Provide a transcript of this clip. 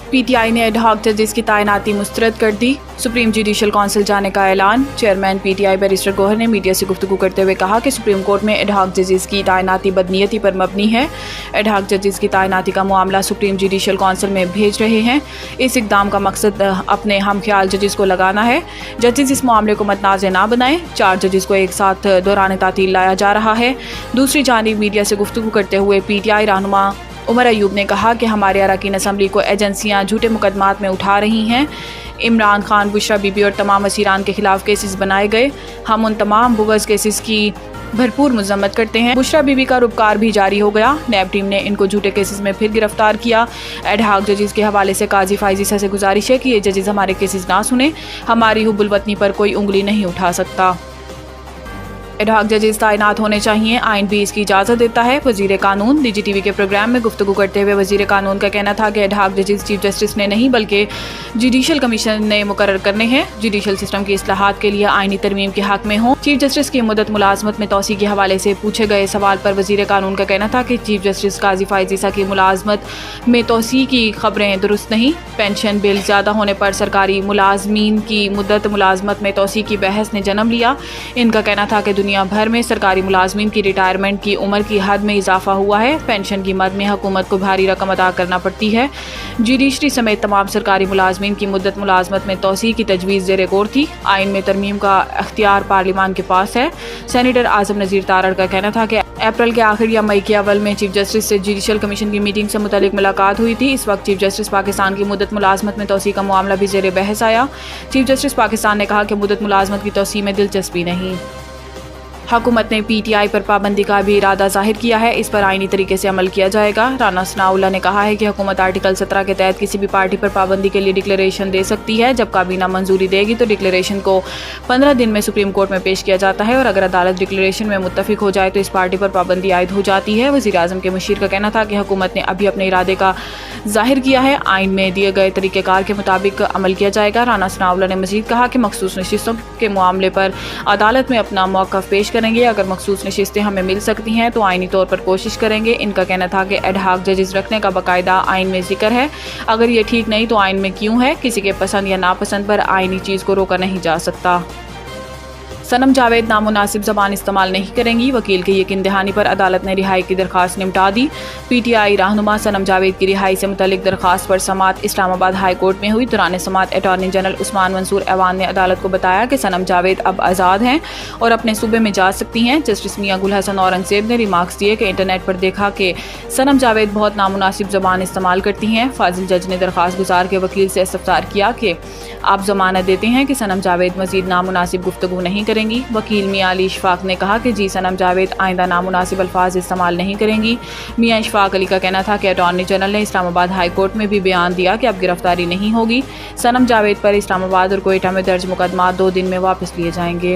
پی ٹی آئی نے add hoc ججز کی تعیناتی مسترد کر دی، سپریم جوڈیشل کونسل جانے کا اعلان۔ چیئرمین پی ٹی آئی بیرسٹر گوہر نے میڈیا سے گفتگو کرتے ہوئے کہا کہ سپریم کورٹ میں ایڈ ہاک ججز کی تعیناتی بدنیتی پر مبنی ہے۔ ایڈ ہاک ججز کی تعیناتی کا معاملہ سپریم جوڈیشل کونسل میں بھیج رہے ہیں۔ اس اقدام کا مقصد اپنے ہم خیال ججز کو لگانا ہے۔ ججز اس معاملے کو متنازع نہ بنائیں۔ 4 ججز کو ایک ساتھ دوران تعطیل لایا جا رہا ہے۔ دوسری جانب میڈیا سے گفتگو کرتے ہوئے پی ٹی آئی رہنما عمر ایوب نے کہا کہ ہمارے اراکین اسمبلی کو ایجنسیاں جھوٹے مقدمات میں اٹھا رہی ہیں۔ عمران خان، بشرا بی بی اور تمام وزیران کے خلاف کیسز بنائے گئے۔ ہم ان تمام بوگس کیسز کی بھرپور مذمت کرتے ہیں۔ بشرا بی بی کا روپکار بھی جاری ہو گیا۔ نیب ٹیم نے ان کو جھوٹے کیسز میں پھر گرفتار کیا۔ ایڈ ہاک ججز کے حوالے سے قاضی فائزیسا سے گزارش ہے کہ یہ ججز ہمارے کیسز نہ سنیں، ہماری حب الوطنی پر کوئی انگلی نہیں اٹھا سکتا۔ ایڈ ہاک ججز تعینات ہونے چاہیے، آئین بھی اس کی اجازت دیتا ہے۔ وزیر قانون ڈی جی ٹی وی کے پروگرام میں گفتگو کرتے ہوئے وزیر قانون کا کہنا تھا کہ ایڈ ہاک ججز چیف جسٹس نے نہیں بلکہ جوڈیشل کمیشن نے مقرر کرنے ہیں، جوڈیشل سسٹم کی اصلاحات کے لیے آئینی ترمیم کے حق میں ہوں۔ چیف جسٹس کی مدت ملازمت میں توسیع کے حوالے سے پوچھے گئے سوال پر وزیر قانون کا کہنا تھا کہ چیف جسٹس قاضی فائزیسا کی ملازمت میں توسیع کی خبریں درست نہیں۔ پینشن بل زیادہ ہونے پر سرکاری ملازمین کی مدت ملازمت میں توسیع کی بحث نے جنم لیا۔ ان کا کہنا تھا کہ دنیا بھر میں سرکاری ملازمین کی ریٹائرمنٹ کی عمر کی حد میں اضافہ ہوا ہے، پینشن کی مد میں حکومت کو بھاری رقم ادا کرنا پڑتی ہے۔ جوڈیشری سمیت تمام سرکاری ملازمین کی مدت ملازمت میں توسیع کی تجویز زیر غور تھی۔ آئین میں ترمیم کا اختیار پارلیمان کے پاس ہے۔ سینیٹر اعظم نذیر تارڑ کا کہنا تھا کہ اپریل کے آخر یا مئی کے اول میں چیف جسٹس سے جوڈیشل کمیشن کی میٹنگ سے متعلق ملاقات ہوئی تھی۔ اس وقت چیف جسٹس پاکستان کی مدت ملازمت میں توسیع کا معاملہ بھی زیر بحث آیا۔ چیف جسٹس پاکستان نے کہا کہ مدت ملازمت کی توسیع میں دلچسپی نہیں۔ حکومت نے پی ٹی آئی پر پابندی کا بھی ارادہ ظاہر کیا ہے، اس پر آئینی طریقے سے عمل کیا جائے گا۔ رانا ثناء اللہ نے کہا ہے کہ حکومت آرٹیکل 17 کے تحت کسی بھی پارٹی پر پابندی کے لیے ڈکلیریشن دے سکتی ہے۔ جب کابینہ منظوری دے گی تو ڈکلیریشن کو 15 دن میں سپریم کورٹ میں پیش کیا جاتا ہے، اور اگر عدالت ڈکلیریشن میں متفق ہو جائے تو اس پارٹی پر پابندی عائد ہو جاتی ہے۔ وزیر اعظم کے مشیر کا کہنا تھا کہ حکومت نے ابھی اپنے ارادے کا ظاہر کیا ہے، آئین میں دیے گئے طریقہ کار کے مطابق عمل کیا جائے گا۔ رانا ثناء اللہ نے مزید کہا کہ مخصوص نشستوں کے معاملے پر عدالت میں اپنا موقف پیش کریں گے۔ اگر مخصوص نشستیں ہمیں مل سکتی ہیں تو آئینی طور پر کوشش کریں گے۔ ان کا کہنا تھا کہ ایڈ ہاک ججز رکھنے کا باقاعدہ آئین میں ذکر ہے، اگر یہ ٹھیک نہیں تو آئین میں کیوں ہے؟ کسی کے پسند یا ناپسند پر آئینی چیز کو روکا نہیں جا سکتا۔ صنم جاوید نامناسب زبان استعمال نہیں کریں گی، وکیل کی یقین دہانی پر عدالت نے رہائی کی درخواست نمٹا دی۔ پی ٹی آئی رہنما صنم جاوید کی رہائی سے متعلق درخواست پر سماعت اسلام آباد ہائی کورٹ میں ہوئی۔ دوران سماعت اٹارنی جنرل عثمان منصور ایوان نے عدالت کو بتایا کہ صنم جاوید اب آزاد ہیں اور اپنے صوبے میں جا سکتی ہیں۔ جسٹس میاں گل حسن اورنگزیب نے ریمارکس دیے کہ انٹرنیٹ پر دیکھا کہ صنم جاوید بہت نامناسب زبان استعمال کرتی ہیں۔ فاضل جج نے درخواست گزار کے وکیل سے استفسار کیا کہ آپ ضمانت دیتے ہیں کہ صنم جاوید مزید نامناسب گفتگو نہیں کریں گی؟ وکیل میاں علی اشفاق نے کہا کہ جی، صنم جاوید آئندہ نامناسب الفاظ استعمال نہیں کریں گی۔ میاں اشفاق علی کا کہنا تھا کہ اٹارنی جنرل نے اسلام آباد ہائی کورٹ میں بھی بیان دیا کہ اب گرفتاری نہیں ہوگی۔ صنم جاوید پر اسلام آباد اور کوئٹہ میں درج مقدمات 2 دن میں واپس لیے جائیں گے۔